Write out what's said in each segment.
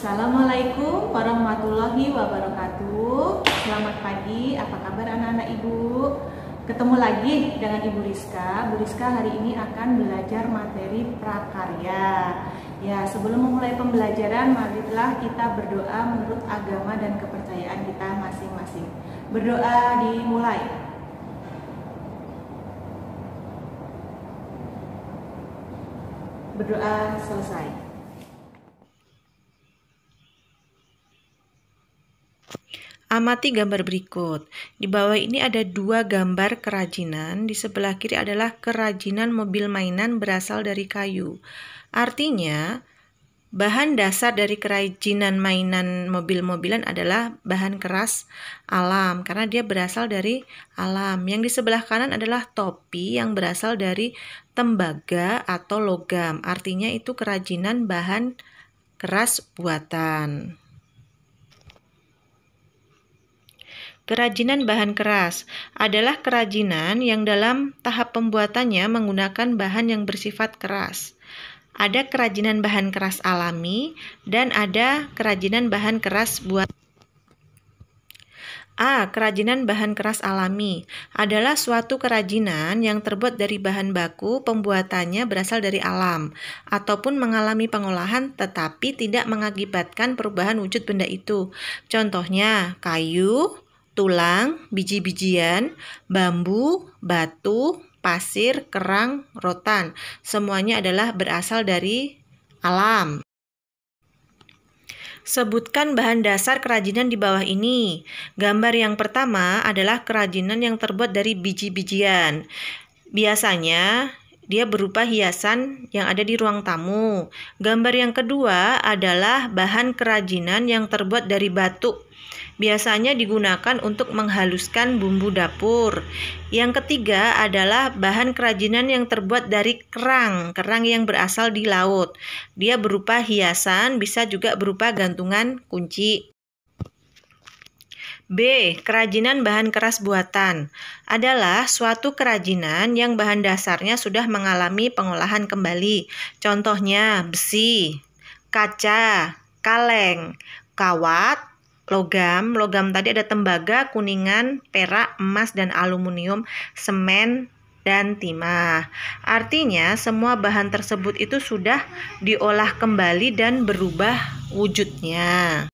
Assalamualaikum warahmatullahi wabarakatuh. Selamat pagi, apa kabar anak-anak ibu? Ketemu lagi dengan Ibu Rizka. Bu Rizka hari ini akan belajar materi prakarya. Ya, sebelum memulai pembelajaran, marilah kita berdoa menurut agama dan kepercayaan kita masing-masing. Berdoa dimulai. Berdoa selesai. Amati gambar berikut. Di bawah ini ada dua gambar kerajinan. Di sebelah kiri adalah kerajinan mobil mainan berasal dari kayu. Artinya, bahan dasar dari kerajinan mainan mobil-mobilan adalah bahan keras alam, karena dia berasal dari alam. Yang di sebelah kanan adalah topi yang berasal dari tembaga atau logam. Artinya itu kerajinan bahan keras buatan. Kerajinan bahan keras adalah kerajinan yang dalam tahap pembuatannya menggunakan bahan yang bersifat keras. Ada kerajinan bahan keras alami dan ada kerajinan bahan keras buatan. Kerajinan bahan keras alami adalah suatu kerajinan yang terbuat dari bahan baku pembuatannya berasal dari alam ataupun mengalami pengolahan tetapi tidak mengakibatkan perubahan wujud benda itu. Contohnya kayu, tulang, biji-bijian, bambu, batu, pasir, kerang, rotan. Semuanya adalah berasal dari alam. Sebutkan bahan dasar kerajinan di bawah ini. Gambar yang pertama adalah kerajinan yang terbuat dari biji-bijian. Biasanya dia berupa hiasan yang ada di ruang tamu. Gambar yang kedua adalah bahan kerajinan yang terbuat dari batu. Biasanya digunakan untuk menghaluskan bumbu dapur. Yang ketiga adalah bahan kerajinan yang terbuat dari kerang yang berasal di laut. Dia berupa hiasan, bisa juga berupa gantungan kunci. B. Kerajinan bahan keras buatan adalah suatu kerajinan yang bahan dasarnya sudah mengalami pengolahan kembali. Contohnya besi, kaca, kaleng, kawat, logam tadi ada tembaga, kuningan, perak, emas, dan aluminium, semen, dan timah. Artinya semua bahan tersebut itu sudah diolah kembali dan berubah wujudnya.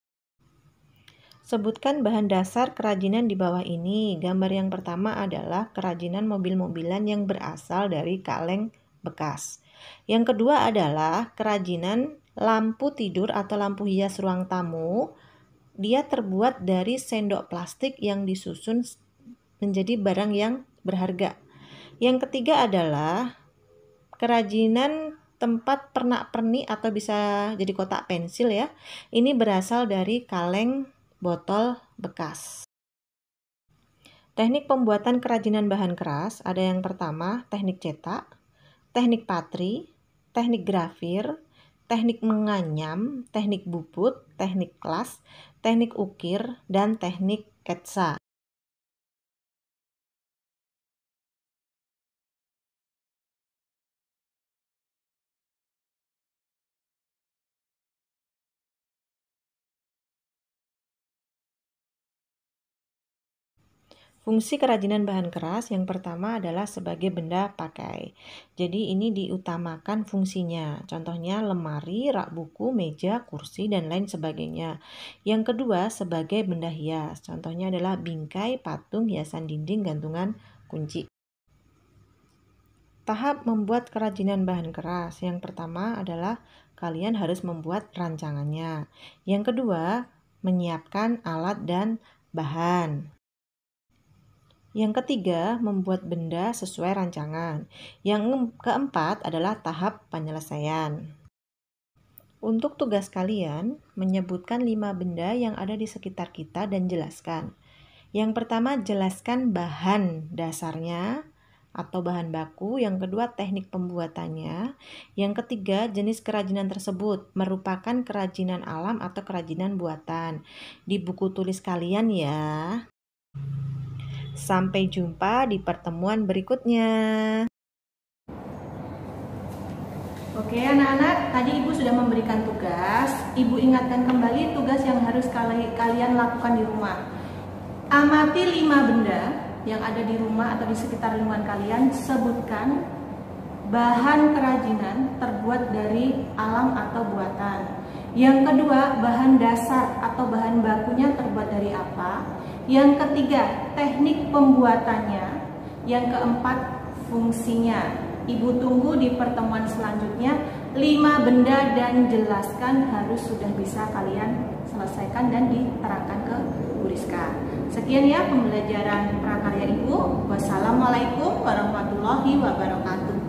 Sebutkan bahan dasar kerajinan di bawah ini. Gambar yang pertama adalah kerajinan mobil-mobilan yang berasal dari kaleng bekas. Yang kedua adalah kerajinan lampu tidur atau lampu hias ruang tamu. Dia terbuat dari sendok plastik yang disusun menjadi barang yang berharga. Yang ketiga adalah kerajinan tempat pernak-pernik atau bisa jadi kotak pensil ya. Ini berasal dari kaleng botol bekas. Teknik pembuatan kerajinan bahan keras ada yang pertama teknik cetak, teknik patri, teknik grafir, teknik menganyam, teknik bubut, teknik las, teknik ukir, dan teknik sketsa. Fungsi kerajinan bahan keras yang pertama adalah sebagai benda pakai. Jadi ini diutamakan fungsinya. Contohnya lemari, rak buku, meja, kursi, dan lain sebagainya. Yang kedua sebagai benda hias. Contohnya adalah bingkai, patung, hiasan dinding, gantungan kunci. Tahap membuat kerajinan bahan keras. Yang pertama adalah kalian harus membuat rancangannya. Yang kedua, menyiapkan alat dan bahan. Yang ketiga, membuat benda sesuai rancangan. Yang keempat adalah tahap penyelesaian. Untuk tugas kalian, menyebutkan 5 benda yang ada di sekitar kita dan jelaskan. Yang pertama, jelaskan bahan dasarnya atau bahan baku. Yang kedua, teknik pembuatannya. Yang ketiga, jenis kerajinan tersebut merupakan kerajinan alam atau kerajinan buatan. Di buku tulis kalian ya. Sampai jumpa di pertemuan berikutnya. Oke anak-anak, tadi Ibu sudah memberikan tugas. Ibu ingatkan kembali tugas yang harus kalian lakukan di rumah. Amati 5 benda yang ada di rumah atau di sekitar lingkungan kalian. Sebutkan bahan kerajinan terbuat dari alam atau buatan. Yang kedua, bahan dasar atau bahan bakunya terbuat dari apa. Yang ketiga, teknik pembuatannya. Yang keempat, fungsinya. Ibu tunggu di pertemuan selanjutnya. 5 benda dan jelaskan harus sudah bisa kalian selesaikan dan diterangkan ke Bu Rizka. Sekian ya pembelajaran prakarya Ibu. Wassalamualaikum warahmatullahi wabarakatuh.